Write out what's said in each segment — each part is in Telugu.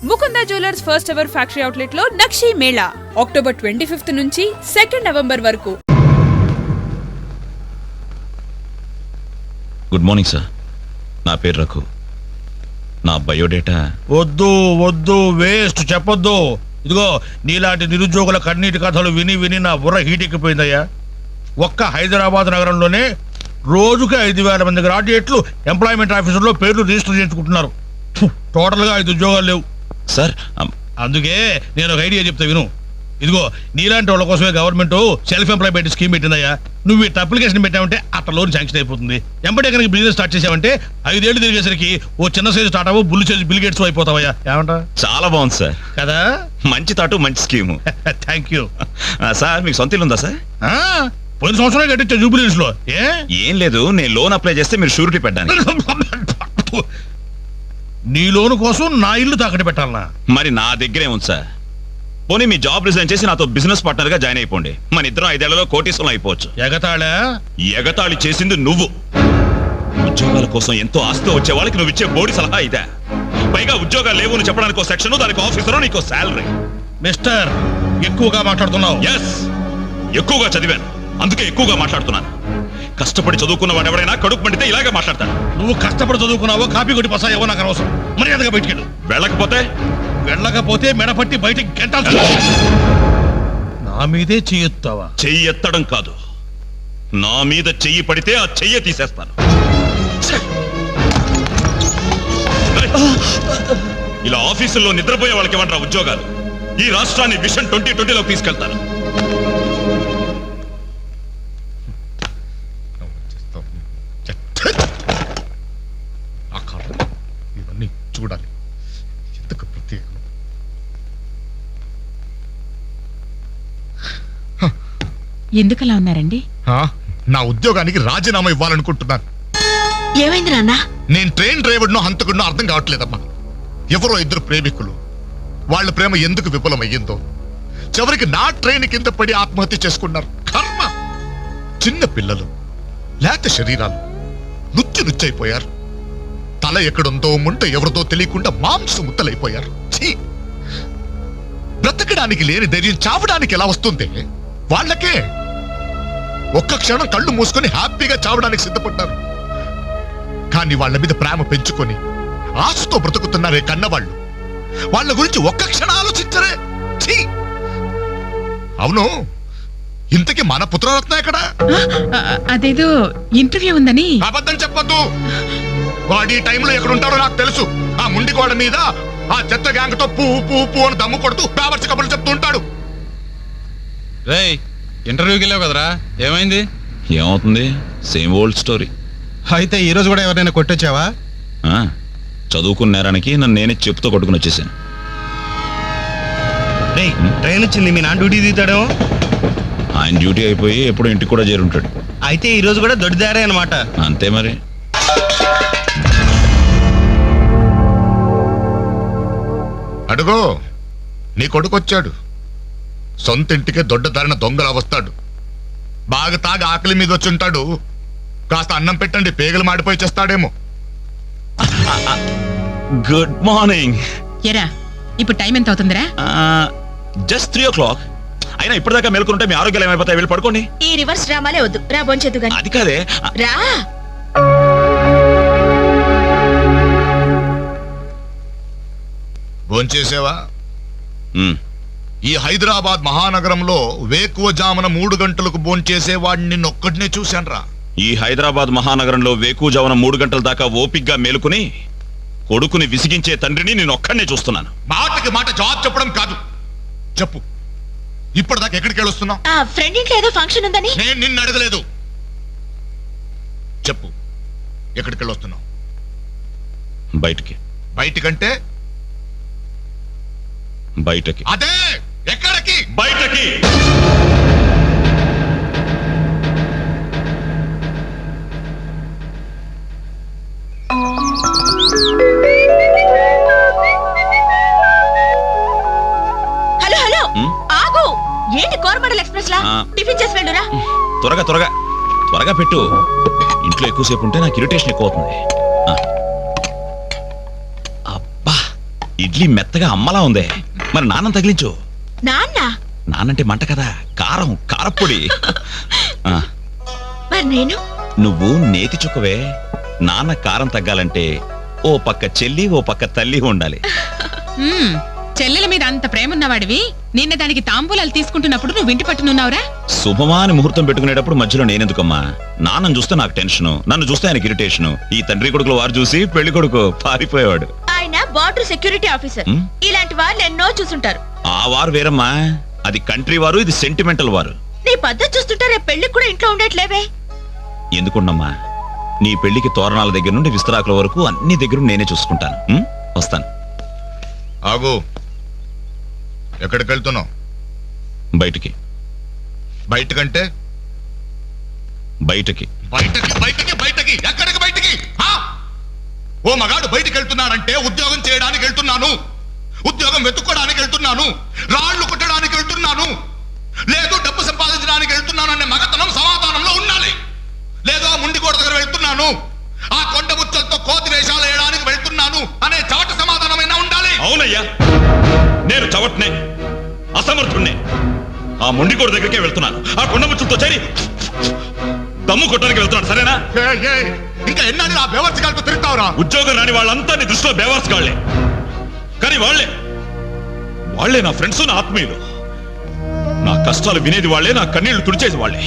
Mukunda jewellers first ever factory outlet లో నక్షి మేళా అక్టోబర్ 25 నుంచి 2 నవంబర్ వరకు. గుడ్ మార్నింగ్ సార్, నా పేరు రఘు. నా బయోడేటా వద్దు వద్దు, వేస్ట్ చెప్పొద్దు. ఇదిగో నీలాంటి నిరుద్యోగుల కన్నీటి కథలు విని విని నా బుర్ర హీట్ ఎక్కిపోయిందయ్యా. ఒక్క హైదరాబాద్ నగరంలోనే రోజుకి 5,000 మంది గ్రాడ్యుయేట్లు ఎంప్లాయ్మెంట్ ఆఫీసులో పేర్లు రిజిస్టర్ చేసుకుంటున్నారు. టోటల్గా 5 ఉద్యోగాలు లేవు సార్. అందుకే నేను ఒక ఐడియా చెప్తా విను. ఇదిగో నీలాంటి వాళ్ళ కోసమే గవర్నమెంట్ సెల్ఫ్ ఎంప్లాయ్మెంట్ స్కీమ్ పెట్టిందయ్యా. నువ్వు ఇట్లా అప్లికేషన్ పెట్టావంటే అట్లా లోన్ శాంక్షన్ అయిపోతుంది. ఎంబడే కనుక బిజినెస్ స్టార్ట్ చేసావంటే 5 ఏళ్ళు తిరిగేసరికి ఓ చిన్న సైజు స్టార్ట్ అవ్వు, బుల్లు సైజు బిల్ గేట్స్ అయిపోతావయ్యా. ఏమంటా? చాలా బాగుంది సార్. కదా, మంచి తాటు మంచి స్కీము. Thank you sir. మీకు సొంత ఇల్లు ఉందా సార్? పోయిన సంవత్సరం కట్టించా జూబిలీస్ లో. ఏం లేదు, నేను లోన్ అప్లై చేస్తే మీరు షూరిటీ పెట్టాను. నీ లోను కోసం నా ఇల్లు తాకట్టు పెట్టాలనా? మరి నా దగ్గరే ఉంది సార్. పోనీ మీ జాబ్ రిజైన్ చేసి నాతో బిజినెస్ పార్ట్నర్ గా జాయిన్ అయిపోండి. మన ఇద్దరం 5 ఏళ్లలో కోటీశ్వరం అయిపోవచ్చు. ఎగతాళా? ఎగతాళి చేసింది నువ్వు. ఉద్యోగాల కోసం ఎంతో ఆస్తి వచ్చే వాళ్ళకి నువ్వు ఇచ్చే బోడి సలహా ఇదే. పైగా ఉద్యోగాలు లేవు అని చెప్పడానికి సెక్షన్, దానికి ఆఫీసర్, నీకో శాలరీ. మిస్టర్, ఎక్కువగా మాట్లాడుతున్నావు. ఎస్, ఎక్కువగా చదివాను, అందుకే ఎక్కువగా మాట్లాడుతున్నాను. కష్టపడి చదువుకున్న వాడు ఎవరైనా కడుపు మండితే ఇలాగే మాట్లాడతాను. నువ్వు కష్టపడి చదువుకున్నావో కాపీ కొట్టి పసాయవో నాకు అనవసరం. మర్యాదగా బయటికెళ్ళు. వెళ్ళకపోతే మెడపట్టి బయటికి గెంటాల్సి. నా మీదే చెయ్యెత్తావా? చెయ్యి ఎత్తడం కాదు, నా మీద చెయ్యి పడితే ఆ చెయ్యి తీసేస్తాను. ఇలా ఆఫీసుల్లో నిద్రపోయే వాళ్ళకి ఏమంటారా ఉద్యోగాలు? ఈ రాష్ట్రాన్ని విషన్ 2020లోకి తీసుకెళ్తాను. ఇవన్నీ చూడాలి. ఎందుకు ప్రత్యేకం? ఎందుకలా ఉన్నారండి? నా ఉద్యోగానికి రాజీనామా ఇవ్వాలనుకుంటున్నాను. ఏమైంది నాన్న? నేను ట్రైన్ డ్రైవర్నో హంతకుడినో అర్థం కావట్లేదమ్మా. ఎవరో 2 ప్రేమికులు, వాళ్ళ ప్రేమ ఎందుకు విఫలమయ్యిందో చివరికి నా ట్రైన్ కింద పడి ఆత్మహత్య చేసుకున్నారు. కర్మ. చిన్న పిల్లలు, లేత శరీరాలు నుచ్చైపోయారు. తల ఎక్కడుందో ముంట ఎవరితో తెలియకుండా మాంసం ముద్దలైపోయారు. బ్రతకడానికి లేని ధైర్యం చావడానికి ఎలా వస్తుంది? వాళ్ళకే ఒక్క క్షణం కళ్ళు మూసుకొని హ్యాపీగా చావడానికి సిద్ధపడ్డారు. కానీ వాళ్ళ మీద ప్రేమ పెంచుకొని ఆశతో బ్రతుకుతున్నారే కన్నవాళ్ళు. వాళ్ళ గురించి ఒక్క క్షణం ఆలోచించరే. అవును, ఇంతకీ మన పుత్రరత్న ఎక్కడా? అదేదో ఇంటర్వ్యూ ఉందని. అబద్ధం చెప్పొద్దు. వాడి టైంలో ఎక్కడుంటారో నాకు తెలుసు. ఆ ముండి గోడ మీద ఆ చెత్త గ్యాంగ్ తో పువ్వు అని దమ్ము కొడుతూ పేపర్స్ కబుర్లు చెప్తూ ఉంటాడు. రేయ్, ఇంటర్వ్యూకి వెళ్ళావు కదరా, ఏమైంది? ఏమవుతుంది, సేమ్ ఓల్డ్ స్టోరీ. అయితే ఈ రోజు కూడా ఎవరైనా కొట్టొచ్చావా? చదువుకున్న నేరానికి నన్ను నేనే చెప్పుతో కొట్టుకుని వచ్చేసాను. ట్రైన్ వచ్చింది, మీ నాన్న డ్యూటీ దిగుతాడేమో. ఆయన డ్యూటీ అయిపోయి ఎప్పుడు ఇంటికి కూడా చేరుంటాడు. అయితే ఈ రోజు కూడా దొడ్డిదారే అనమాట. అంతే మరి. అడుగో, నీ కొడుకొచ్చాడు. సొంత ఇంటికే దొడ్డదారిన దొంగలా వస్తాడు. బాగా తాగి ఆకలి మీద వచ్చి ఉంటాడు. కాస్త అన్నం పెట్టండి, పేగలు మాడిపోయి చేస్తాడేమో. Good morning. ఎరా, ఇప్పుడు టైం ఎంత అవుతుందిరా? Just 3 o'clock. అయినా ఇప్పటిదాకా మేల్కొంటే మీ ఆరోగ్యాలు ఏమైపోతాయి? వెళ్ళి పడుకోండి. ఈ రివర్స్ డ్రామాలే వద్దు, రా బొంచెద్దు గాని. అది కాదే, రా. భోంచేసేవా? ఈ హైదరాబాద్ మహానగరంలో వేకువజామున 3 గంటలకు భోంచేసేవాడిని నిన్నొక్కడినే చూశాన్రా. ఈ హైదరాబాద్ మహానగరంలో వేకువజామున 3 గంటల దాకా ఓపిగ్గా మేలుకుని కొడుకుని విసిగించే తండ్రిని నేను ఒక్కడనే చూస్తున్నాను. మాటకి మాట జవాబు చెప్పడం కాదు. చెప్పు, ఇప్పటిదాకా ఎక్కడికి వెళ్ళొస్తున్నావు? ఫ్రెండ్ ఇంట్లో ఏదో ఫంక్షన్ ఉందని. నేను నిన్ను అడగలేదు. చెప్పు, ఎక్కడికి వెళ్ళొస్తున్నావు? బయటికి. బయటికంటే? బయటకి. అదే, ఎక్కడికి? బయటకి. హలో హలో, ఆగు. ఏంటి కోరమండల్ ఎక్స్ప్రెస్ లా? టిఫిన్ చేసి వెళ్ళురా. త్వరగా త్వరగా త్వరగా పెట్టు. ఇంట్లో ఎక్కువసేపు ఉంటే నాకు ఇరిటేషన్ ఎక్కువ అవుతుంది. అబ్బా, ఇడ్లీ మెత్తగా అమ్మలా ఉందే. మరి నాన్నం తగిలించు. నాన్న నానంటే మంట కదా, కారం, కారప్పొడి. ఆ, మరి నేను నువ్వు నేతి చుక్కవే. నాన్న కారం తగ్గాలంటే ఓ పక్క చెల్లి ఓ పక్క తల్లి ఉండాలి. చెల్లెల మీద అంత ప్రేమ ఉన్నవాడివి నిన్న దానికి తాంబూలాలు తీసుకుంటున్నప్పుడు నువ్వు ఇంటి పట్టునున్నావురా? శుభమా అని ముహూర్తం పెట్టుకునేటప్పుడు మధ్యలో నేనెందుకమ్మా? నాన్నను చూస్తే నాకు టెన్షన్, నన్ను చూస్తే ఆయనకి ఇరిటేషన్. ఈ తండ్రి కొడుకులు వారు చూసి పెళ్లి కొడుకు పారిపోయేవాడు. ఆయన బార్డర్ సెక్యూరిటీ ఆఫీసర్. ఇలాంటి వాళ్ళు ఎన్నో చూసుంటారు. ఆ వారు వేరమ్మా, అది కంట్రీ వారు, ఇది సెంటిమెంటల్ వారు. నీ పద్ధతి చూస్తుంటే రేపు పెళ్లికి కూడా ఇంట్లో ఉండట్లేవే. ఎందుకున్నమ్మా, నీ పెళ్లికి తోరణాల దగ్గర నుండి విస్తరాకుల వరకు అన్ని దగ్గర నేనే చూసుకుంటాను. వస్తాను. ఆగు. ఎక్కడికి వెళ్తున్నావు? బయటికి. బయటకంటే బయటికి. బయటకి బయటకి బయటకి ఎక్కడికి బయటికి? ఓ మగాడు బయటికి వెళ్తున్నాడంటే ఉద్యోగం చేయడానికి వెళ్తున్నాను, ఉద్యోగం వెతుక్కోవడానికి వెళ్తున్నాను, రాళ్లు కొట్టడానికి వెళ్తున్నాను, లేదు డబ్బు సంపాదించడానికి వెళ్తున్నాను అనే మగతనం సమాధానంలో ఉండాలి. లేదో ముండికోట దగ్గర వెళ్తున్నాను, ఆ కొండ ముచ్చలతో కోతి వేషాలు వేయడానికి వెళ్తున్నాను అనే చవట సమాధానమైనా ఉండాలి. అవునయ్యా, నేను చవట్నే, అసమర్థుణ్ణే. ఆ మొండికోట దగ్గరికే వెళ్తున్నాను, ఆ కొండ ముచ్చులతో చేరి దమ్ము కొట్టడానికి వెళ్తున్నాను. సరేనా? ఇంకా ఎన్నాళ్ళు ఆ బేవర్స్ గాలితో తిరుగుతావురా? ఉద్యోగం రాని వాళ్ళంతా నీ దృష్టిలో బేవర్స్ గాళ్లే, కానీ వాళ్లే నా ఫ్రెండ్స్, నా ఆత్మీయులు. నా కష్టాలు వినేది వాళ్లే, నా కన్నీళ్లు తుడిచేది వాళ్లే.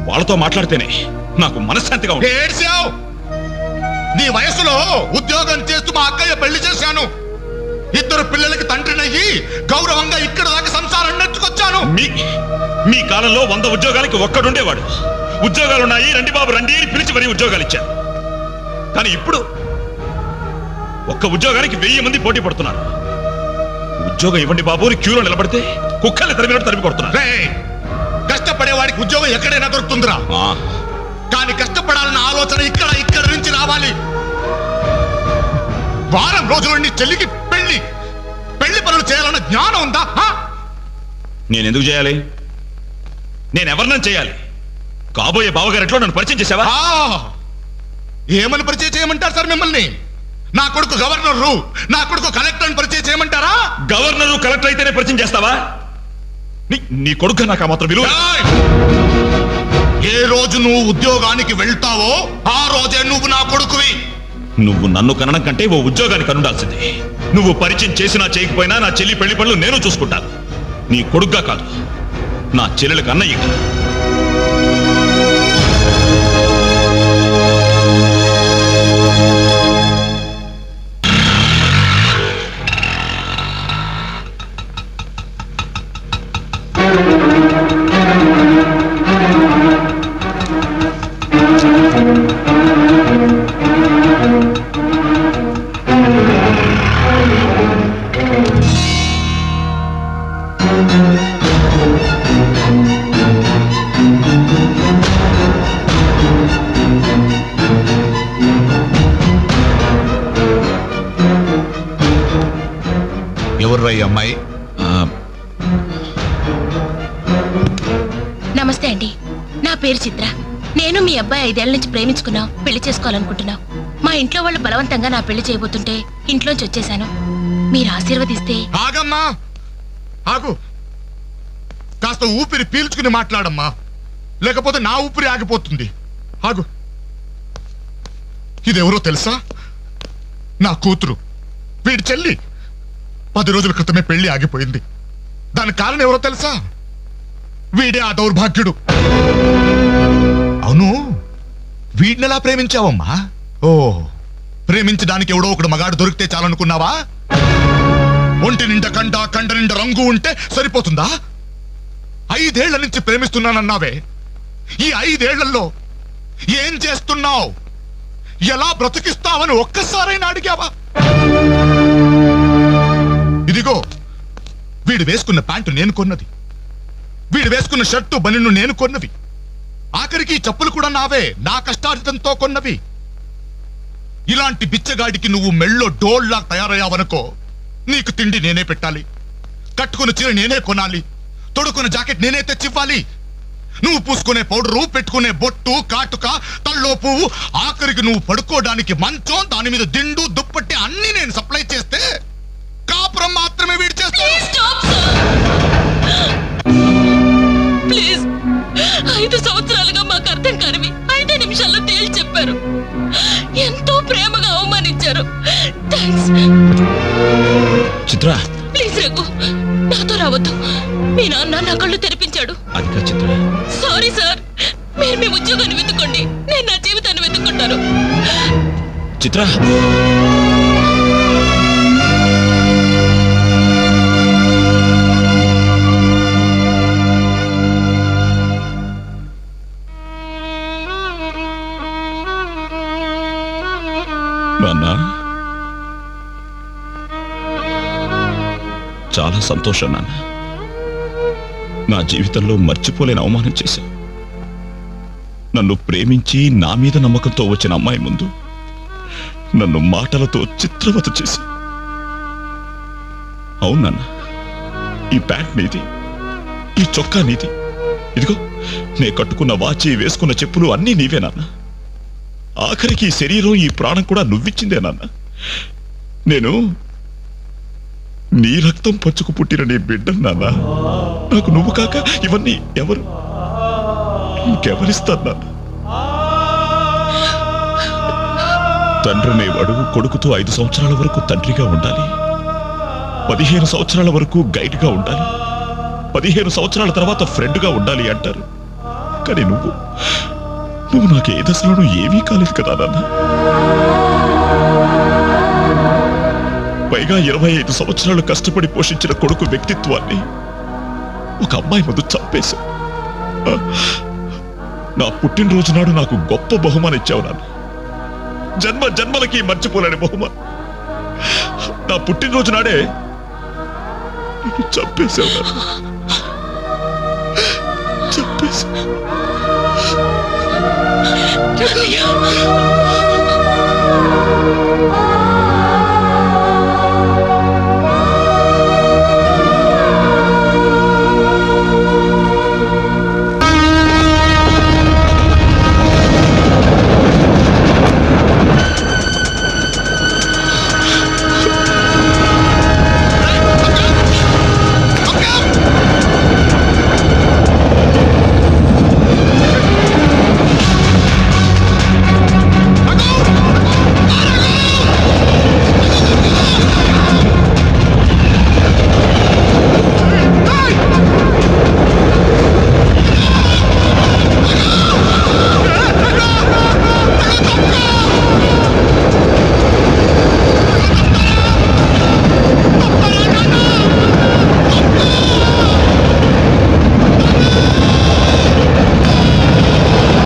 వాళ్ళతో మాట్లాడితేనే నాకు మనశ్శాంతిగా ఉంది. ఏడ్చావు. నీ వయసులో ఉద్యోగం చేస్తూ మా అక్కయ్య పెళ్లి చేశాను, 2 పిల్లలకి తండ్రినయ్యి గౌరవంగా ఇక్కడ దాకా సంసారం నెట్టుకొచ్చాను. మీ కాలంలో 100 ఉద్యోగాలకి ఒక్కడుండేవాడు. ఉద్యోగాలున్నాయి, రండి బాబు రండి అని పిలిచి మరీ ఉద్యోగాలు ఇచ్చారు. కానీ ఇప్పుడు ఒక్క ఉద్యోగానికి 1000 మంది పోటీ పడుతున్నారు. ఉద్యోగం ఇవ్వండి బాబు అని క్యూలో నిలబడితే కుక్కల్ని తరిమినట్టు తరిమి కొడుతున్నారు. కష్టపడేవాడికి ఉద్యోగం ఎక్కడైనా దొరుకుతుందిరా, కానీ కష్టపడాలన్న ఆలోచన ఇక్కడ నుంచి రావాలి. వారం రోజుల నీ చెల్లికి పెళ్లి పనులు చేయాలన్న జ్ఞానం ఉందా? నేనెందుకు చేయాలి? నేనెవరినైనా చేయాలి. కాబోయే బావగారెట్లో నన్ను పరిచయం చేసావా? ఏమని పరిచయం చేయమంటారు సార్ మిమ్మల్ని? నా కొడుకు గవర్నరు, నా కొడుకు కలెక్టర్ పరిచయం చేయమంటారా? గవర్నరు కలెక్టర్ అయితేనే పరిచయం చేస్తావా? నీ కొడుకు నాకు మాత్రం విలువ. ఏ రోజు నువ్వు ఉద్యోగానికి వెళ్తావో ఆ రోజే నువ్వు నా కొడుకువి. నువ్వు నన్ను కనడం కంటే ఓ ఉద్యోగానికి కనుండాల్సింది. నువ్వు పరిచయం చేసినా చేయకపోయినా నా చెల్లి పెళ్లి పనులు నేను చూసుకుంటాను. నీ కొడుగ్గా కాదు, నా చెల్లెలకు అన్నయ్యగా. ఎవర్రా ఈ అమ్మాయి? నమస్తే అండి, నా పేరు చిత్ర. నేను మీ అబ్బాయి 5 ఏళ్ల నుంచి ప్రేమించుకున్నాం, పెళ్లి చేసుకోవాలనుకుంటున్నాం. మా ఇంట్లో వాళ్ళు బలవంతంగా నా పెళ్లి చేయబోతుంటే ఇంట్లోంచి వచ్చేసాను. మీరు ఆశీర్వదిస్తే. ఆగమ్మా, ఆగు. కాస్త ఊపిరి పీల్చుకుని మాట్లాడమ్మా, లేకపోతే నా ఊపిరి ఆగిపోతుంది. ఆగు. ఇదెవరో తెలుసా? నా కూతురు, వీడి చెల్లి. 10 రోజుల క్రితమే పెళ్లి ఆగిపోయింది. దానికి కారణం ఎవరో తెలుసా? వీడే ఆ దౌర్భాగ్యుడు. అవును, వీడినెలా ప్రేమించావమ్మా? ఓ, ప్రేమించడానికి ఎవడో ఒకడు మగాడు దొరికితే చాలనుకున్నావా? ఒంటి నిండా కండ నిండా రంగు ఉంటే సరిపోతుందా? 5 ఏళ్ల నుంచి ప్రేమిస్తున్నానన్నావే, ఈ 5 ఏళ్లలో ఏం చేస్తున్నావు? ఎలా బ్రతికిస్తావని ఒక్కసారైనా అడిగావా? ఇదిగో, వీడు వేసుకున్న ప్యాంటు నేను కొన్నది, వీడు వేసుకున్న షర్టు బనిన్ను నేను కొన్నవి, ఆఖరికి చెప్పులు కూడా నావే, నా కష్టార్జితంతో కొన్నవి. ఇలాంటి బిచ్చగాడికి నువ్వు మెళ్ళో డోల్లా తయారయ్యావనుకో, నీకు తిండి నేనే పెట్టాలి, కట్టుకున్న చీర నేనే కొనాలి, తొడుకున్న జాకెట్ నేనే తెచ్చివ్వాలి. నువ్వు పూసుకునే పౌడరు, పెట్టుకునే బొట్టు, కాటుక, తల్లో పువ్వు, ఆఖరికి నువ్వు పడుకోవడానికి మంచం, దాని మీద దిండు, దుప్పట్టి అన్ని నేను సప్లై చేస్తే కాపురం మాత్రమే వీడి చేస్తాను. ప్లీజ్ 5 సంవత్సరాలుగా మాకు అర్థం కానివి 5 నిమిషాల్లో తేల్చి చెప్పారు. ఎంతో ప్రేమగా అవమానించారు. థాంక్స్. చిత్ర, ప్లీజ్ రఘు, నాతో రావద్దు. మీ నాన్న నా కళ్ళు తెరిపించాడు. అది కాదు చిత్ర. సారీ సార్, మీరు మీ ఉద్యోగాన్ని వెతుక్కోండి, నేను నా జీవితాన్ని వెతుక్కుంటాను. చిత్ర, నాన్న, చాలా సంతోషం నాన్న. నా జీవితంలో మర్చిపోలేని అవమానం చేశావు. నన్ను ప్రేమించి నా మీద నమ్మకంతో వచ్చిన అమ్మాయి ముందు నన్ను మాటలతో చిత్రవత చేసి. అవునన్న, ఈ ప్యాంట్ నీది, ఈ చొక్కా నీది, ఇదిగో నే కట్టుకున్న వాచి, వేసుకున్న చెప్పులు అన్నీ నీవే నాన్న. ఆఖరికి ఈ శరీరం, ఈ ప్రాణం కూడా నువ్విచ్చిందే నాన్న. నేను నీ రక్తం పంచుకు పుట్టిన నీ బిడ్డను నాన్న. నాకు నువ్వు కాక ఇవన్నీ ఎవరు, ఇంకెవరిస్తారు నాన్న? తండ్రి అనేవాడు కొడుకుతో 5 సంవత్సరాల వరకు తండ్రిగా ఉండాలి, 15 సంవత్సరాల వరకు గైడ్గా ఉండాలి, 15 సంవత్సరాల తర్వాత ఫ్రెండ్గా ఉండాలి అంటారు. కానీ నువ్వు నాకు ఏ దశలోనూ ఏమీ కాలేదు కదా నాన్న. పైగా 25 సంవత్సరాలు కష్టపడి పోషించిన కొడుకు వ్యక్తిత్వాన్ని ఒక అమ్మాయి ముందు చంపేశా. నా పుట్టినరోజు నాడు నాకు గొప్ప బహుమానం ఇచ్చావు నాన్న. జన్మ జన్మలకి మర్చిపోలేని బహుమానం. నా పుట్టినరోజు నాడే నన్ను చంపేశావు నాన్న. చంపేశా. రఘు